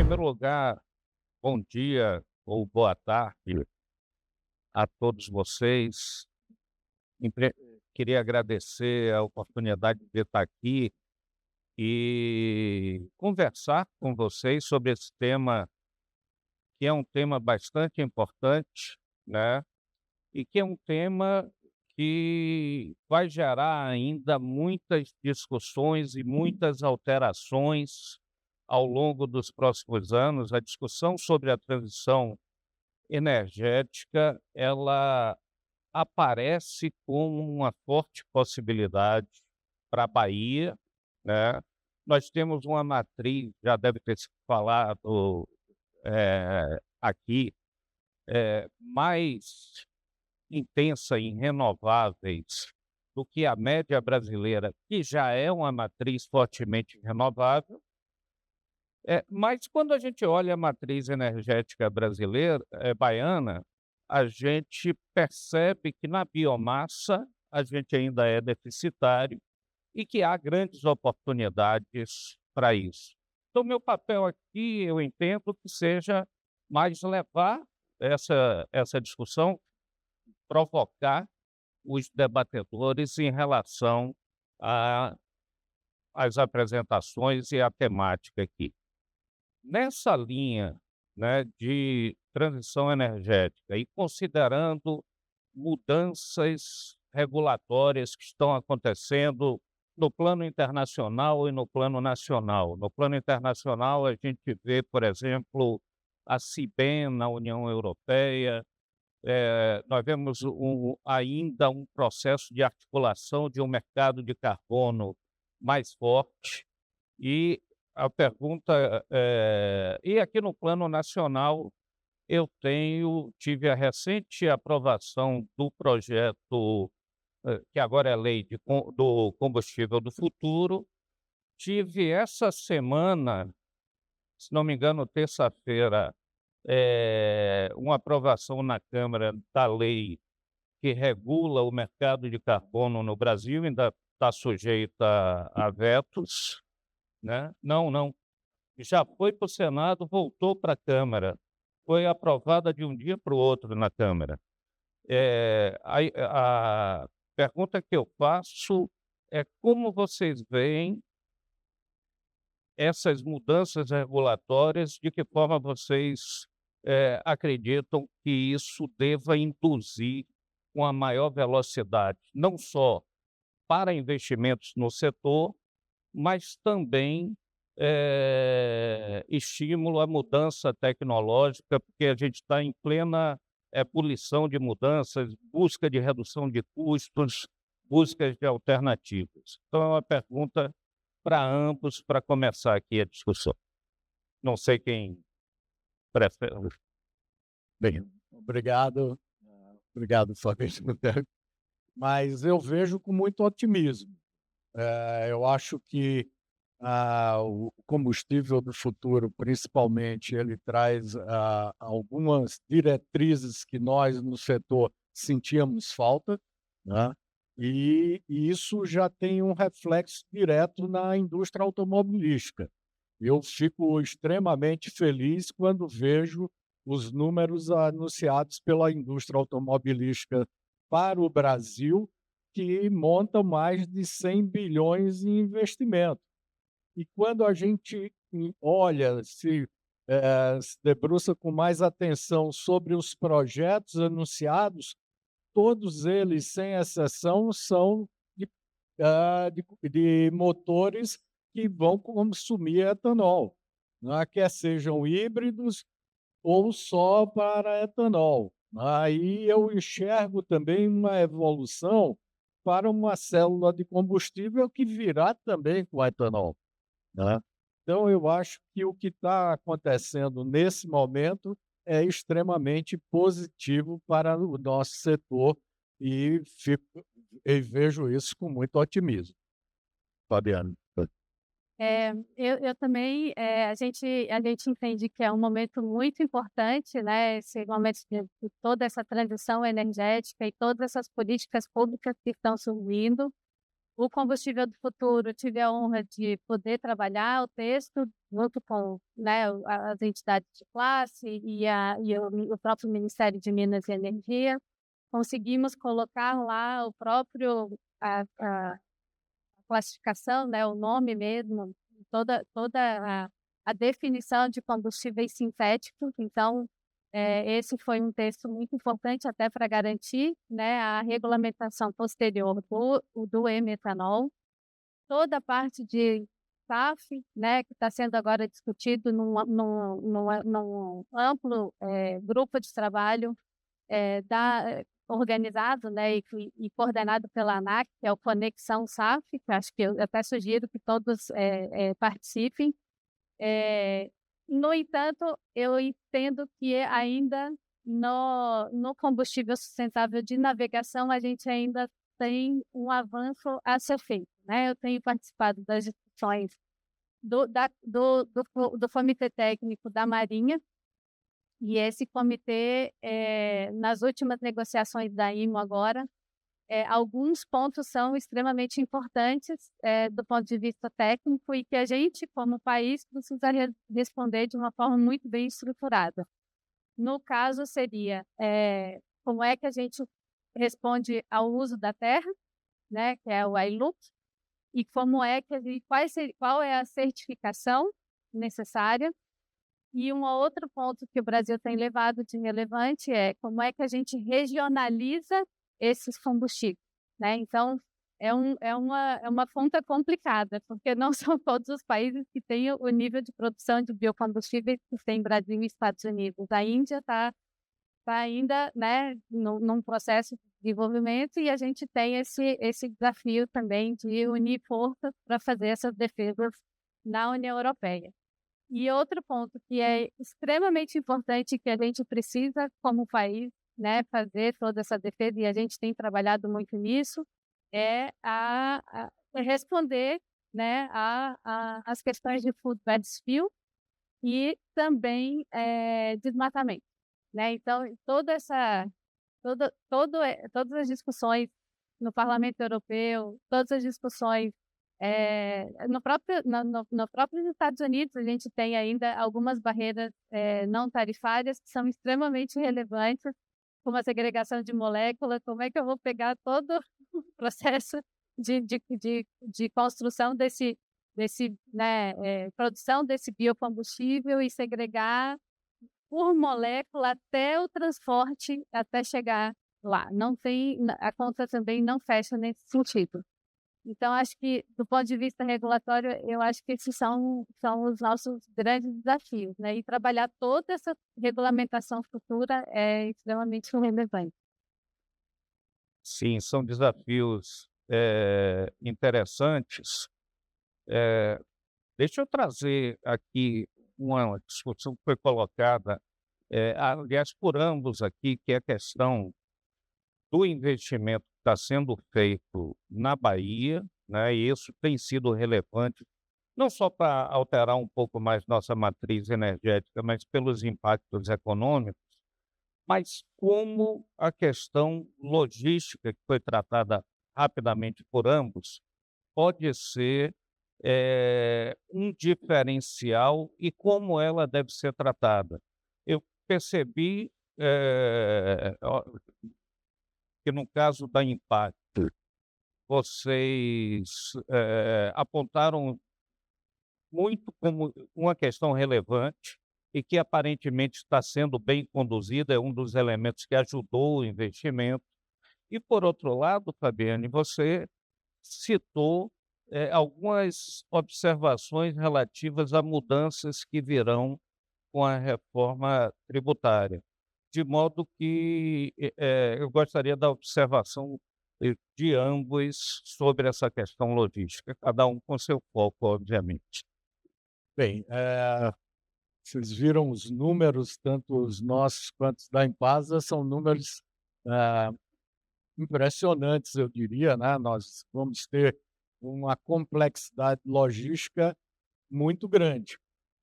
primeiro lugar, bom dia ou boa tarde a todos vocês. Empre- Queria agradecer a oportunidade de estar aqui e conversar com vocês sobre esse tema, que é um tema bastante importante, né? E que é um tema que vai gerar ainda muitas discussões e muitas alterações ao longo dos próximos anos. A discussão sobre a transição energética, ela aparece como uma forte possibilidade para a Bahia, né. Nós temos uma matriz, já deve ter se falado, aqui, mais intensa em renováveis do que a média brasileira, que já é uma matriz fortemente renovável. Mas quando a gente olha a matriz energética brasileira, baiana, a gente percebe que na biomassa a gente ainda é deficitário e que há grandes oportunidades para isso. Então, meu papel aqui, eu entendo que seja mais levar essa discussão, provocar os debatedores em relação a às apresentações e à temática aqui. Nessa linha, né, de transição energética e considerando mudanças regulatórias que estão acontecendo no plano internacional e no plano nacional. No plano internacional, a gente vê, por exemplo, a CBAM na União Europeia. Nós vemos ainda um processo de articulação de um mercado de carbono mais forte. E a pergunta, e aqui no plano nacional, eu tive a recente aprovação do projeto, que agora é lei do combustível do futuro. Tive essa semana, se não me engano, terça-feira, uma aprovação na Câmara da lei que regula o mercado de carbono no Brasil, ainda está sujeita a vetos, né. Não, já foi para o Senado, voltou para a Câmara, foi aprovada de um dia para o outro na Câmara. Aí a pergunta que eu faço é como vocês veem essas mudanças regulatórias, de que forma vocês, acreditam que isso deva induzir uma maior velocidade, não só para investimentos no setor, mas também, estímulo à mudança tecnológica, porque a gente está em plena, ebulição de mudanças, busca de redução de custos, buscas de alternativas. Então é uma pergunta para ambos, para começar aqui a discussão. Não sei quem prefere. Bem, obrigado, obrigado Fabrício. Mas eu vejo com muito otimismo. Eu acho que, o combustível do futuro, principalmente, ele traz, algumas diretrizes que nós no setor sentíamos falta, né, e isso já tem um reflexo direto na indústria automobilística. Eu fico extremamente feliz quando vejo os números anunciados pela indústria automobilística para o Brasil, que montam mais de 100 bilhões em investimento. E quando a gente olha, se debruça com mais atenção sobre os projetos anunciados, todos eles, sem exceção, são de, de motores que vão consumir etanol, né, quer sejam híbridos ou só para etanol. Aí eu enxergo também uma evolução para uma célula de combustível que virá também com etanol, né. Então eu acho que o que está acontecendo nesse momento é extremamente positivo para o nosso setor e vejo isso com muito otimismo. Fabiano. Eu também, a gente entende que é um momento muito importante, né, esse momento de toda essa transição energética e todas essas políticas públicas que estão surgindo. o Combustível do Futuro, tive a honra de poder trabalhar o texto junto com, né, as entidades de classe e o próprio Ministério de Minas e Energia. Conseguimos colocar lá o próprio a classificação, né, o nome mesmo, toda a definição de combustíveis sintéticos. Então, esse foi um texto muito importante até para garantir, né, a regulamentação posterior do e-metanol. Toda a parte de SAF, né, que está sendo agora discutido num amplo grupo de trabalho organizado, né, e coordenado pela ANAC, que é o Conexão SAF, que acho que eu até sugiro que todos participem. No entanto, eu entendo que ainda no combustível sustentável de navegação, a gente ainda tem um avanço a ser feito, né? Eu tenho participado das discussões do Comitê Técnico da Marinha, e esse comitê, nas últimas negociações da IMO agora, alguns pontos são extremamente importantes do ponto de vista técnico e que a gente, como país, precisa responder de uma forma muito bem estruturada. No caso, seria como é que a gente responde ao uso da terra, né, que é o ILUC, e como é que qual é a certificação necessária. E um outro ponto que o Brasil tem levado de relevante é como é que a gente regionaliza esses combustíveis, né? Então, é uma conta complicada, porque não são todos os países que têm o nível de produção de biocombustíveis que tem Brasil e Estados Unidos. A Índia está ainda, né, num processo de desenvolvimento, e a gente tem esse desafio também de unir forças para fazer essas defesas na União Europeia. E outro ponto que é extremamente importante, que a gente precisa, como país, né, fazer toda essa defesa, e a gente tem trabalhado muito nisso, é responder, né, as questões de food bed spill e também desmatamento, né? Então, todas as discussões no Parlamento Europeu, todas as discussões no próprio Estados Unidos, a gente tem ainda algumas barreiras não tarifárias que são extremamente relevantes, como a segregação de moléculas. Como é que eu vou pegar todo o processo de construção produção desse biocombustível e segregar por molécula até o transporte, até chegar lá? A conta também não fecha nesse sentido. Então, acho que, do ponto de vista regulatório, eu acho que esses são os nossos grandes desafios, né? E trabalhar toda essa regulamentação futura é extremamente relevante. Sim, são desafios interessantes. Deixa eu trazer aqui uma discussão que foi colocada, aliás, por ambos aqui, que é a questão do investimento que está sendo feito na Bahia, né? E isso tem sido relevante, não só para alterar um pouco mais nossa matriz energética, mas pelos impactos econômicos, mas como a questão logística, que foi tratada rapidamente por ambos, pode ser um diferencial e como ela deve ser tratada. Eu percebi que no caso da Impacto, vocês apontaram muito como uma questão relevante e que aparentemente está sendo bem conduzida, é um dos elementos que ajudou o investimento. E, por outro lado, Fabiane, você citou algumas observações relativas a mudanças que virão com a reforma tributária, de modo que eu gostaria da observação de ambos sobre essa questão logística, cada um com seu foco, obviamente. Bem, vocês viram os números, tanto os nossos quanto os da Impasa, são números impressionantes, eu diria, né? Nós vamos ter uma complexidade logística muito grande.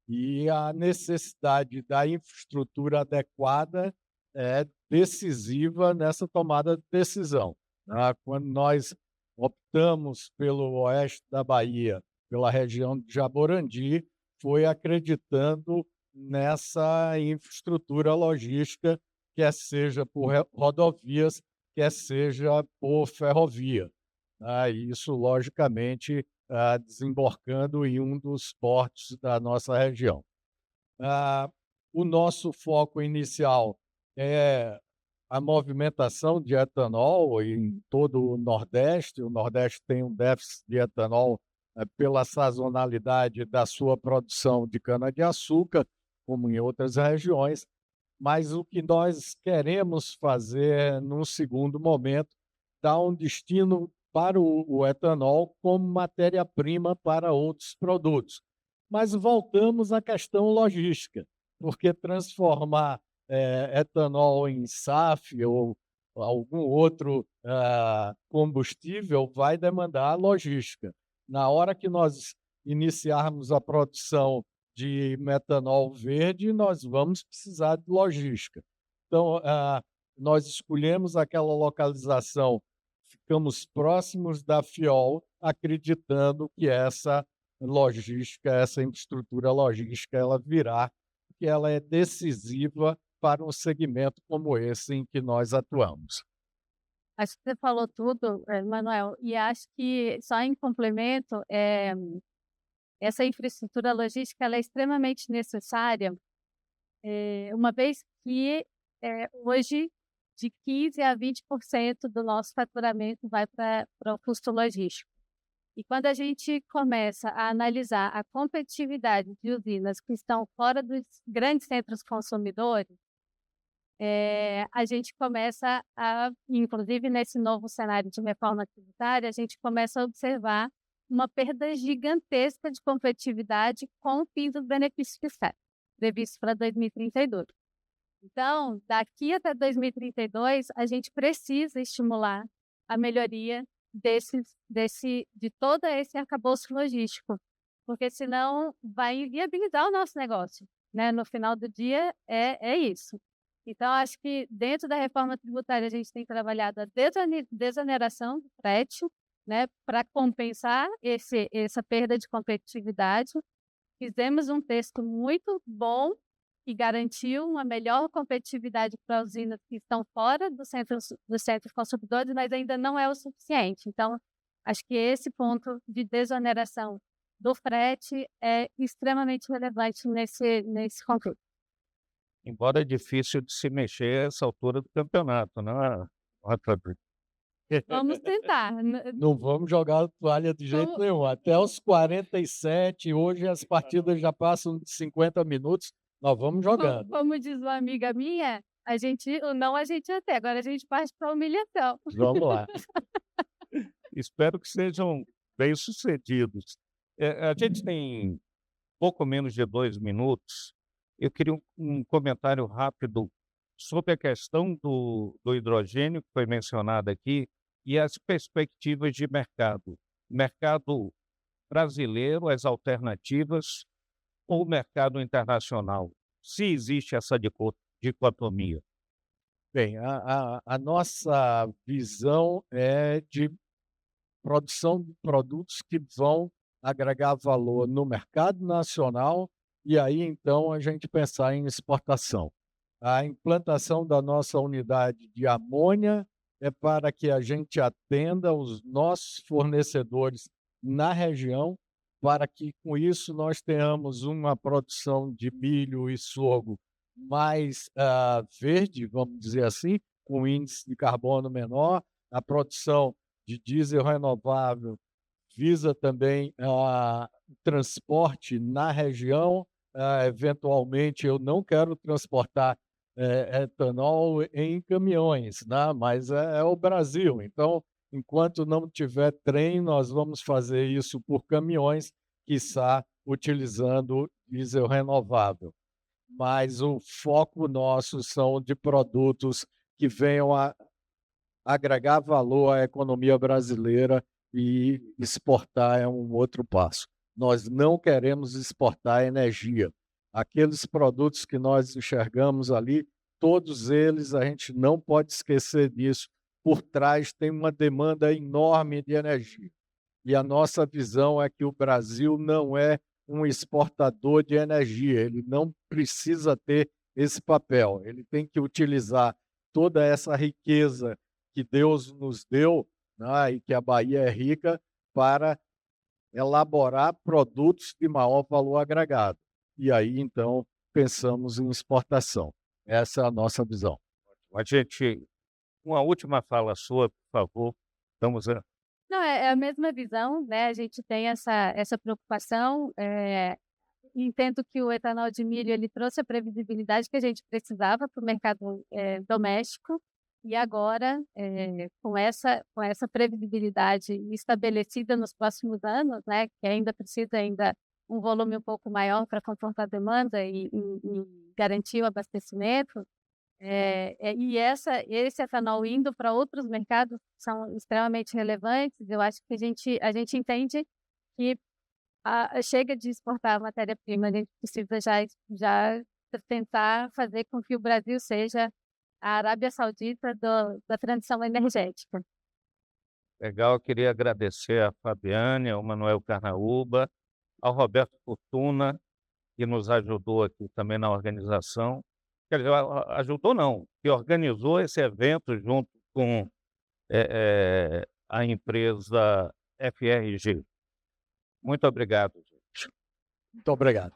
E a necessidade da infraestrutura adequada é decisiva nessa tomada de decisão, né? Quando nós optamos pelo oeste da Bahia, pela região de Jaborandi, foi acreditando nessa infraestrutura logística, quer seja por rodovias, quer seja por ferrovia. E isso, logicamente, desembarcando em um dos portos da nossa região. O nosso foco inicial é a movimentação de etanol em todo o Nordeste. O Nordeste tem um déficit de etanol pela sazonalidade da sua produção de cana-de-açúcar, como em outras regiões, mas o que nós queremos fazer, num segundo momento, dar um destino para o etanol como matéria-prima para outros produtos. Mas voltamos à questão logística, porque transformar etanol em SAF ou algum outro combustível vai demandar logística. Na hora que nós iniciarmos a produção de metanol verde, nós vamos precisar de logística. Então, nós escolhemos aquela localização, ficamos próximos da FIOL, acreditando que essa logística, essa infraestrutura logística, ela virá, que ela é decisiva para um segmento como esse em que nós atuamos. Acho que você falou tudo, Manuel, e acho que, só em complemento, essa infraestrutura logística ela é extremamente necessária, uma vez que hoje de 15% a 20% do nosso faturamento vai para o custo logístico. E quando a gente começa a analisar a competitividade de usinas que estão fora dos grandes centros consumidores, a gente começa a, inclusive nesse novo cenário de reforma tributária, a gente começa a observar uma perda gigantesca de competitividade com o fim dos benefícios fiscais, previsto para 2032. Então, daqui até 2032, a gente precisa estimular a melhoria de todo esse arcabouço logístico, porque senão vai inviabilizar o nosso negócio, né? No final do dia, é isso. Então, acho que dentro da reforma tributária a gente tem trabalhado a desoneração do frete, né, para compensar essa perda de competitividade. Fizemos um texto muito bom que garantiu uma melhor competitividade para as usinas que estão fora dos centros consumidores, mas ainda não é o suficiente. Então, acho que esse ponto de desoneração do frete é extremamente relevante nesse contexto. Embora é difícil de se mexer a essa altura do campeonato, não é? Vamos tentar. Não vamos jogar a toalha de jeito nenhum. Até os 47, hoje as partidas já passam de 50 minutos, nós vamos jogando. Como diz uma amiga minha, o não a gente até, agora a gente parte para a humilhação. Vamos lá. Espero que sejam bem-sucedidos. A gente tem pouco menos de 2 minutos. Eu queria um comentário rápido sobre a questão do hidrogênio, que foi mencionada aqui, e as perspectivas de mercado. Mercado brasileiro, as alternativas, ou mercado internacional, se existe essa dicotomia. Bem, a nossa visão é de produção de produtos que vão agregar valor no mercado nacional e aí, então, a gente pensar em exportação. A implantação da nossa unidade de amônia é para que a gente atenda os nossos fornecedores na região, para que, com isso, nós tenhamos uma produção de milho e sorgo mais verde, vamos dizer assim, com índice de carbono menor. A produção de diesel renovável visa também o transporte na região. Eventualmente, eu não quero transportar etanol em caminhões, né? Mas é o Brasil. Então, enquanto não tiver trem, nós vamos fazer isso por caminhões, quiçá utilizando diesel renovável. Mas o foco nosso são de produtos que venham a agregar valor à economia brasileira, e exportar é um outro passo. Nós não queremos exportar energia. Aqueles produtos que nós enxergamos ali, todos eles, a gente não pode esquecer disso, por trás tem uma demanda enorme de energia. E a nossa visão é que o Brasil não é um exportador de energia, ele não precisa ter esse papel, ele tem que utilizar toda essa riqueza que Deus nos deu, né, e que a Bahia é rica, para elaborar produtos de maior valor agregado. E aí, então, pensamos em exportação. Essa é a nossa visão. Uma última fala sua, por favor. Estamos Não, é a mesma visão, né? A gente tem essa preocupação. Entendo que o etanol de milho ele trouxe a previsibilidade que a gente precisava para o mercado doméstico. E agora, com essa previsibilidade estabelecida nos próximos anos, né, que ainda precisa um volume um pouco maior para confortar a demanda e garantir o abastecimento, e esse etanol indo para outros mercados são extremamente relevantes. Eu acho que a gente entende que chega de exportar matéria-prima, a gente precisa já tentar fazer com que o Brasil seja a Arábia Saudita da transição energética. legal. Eu queria agradecer a Fabiane, ao Manuel Carnaúba, ao Roberto Fortuna, que nos ajudou aqui também na organização. Quer dizer, ajudou não, que organizou esse evento junto com a empresa FRG. Muito obrigado, gente. Muito obrigado.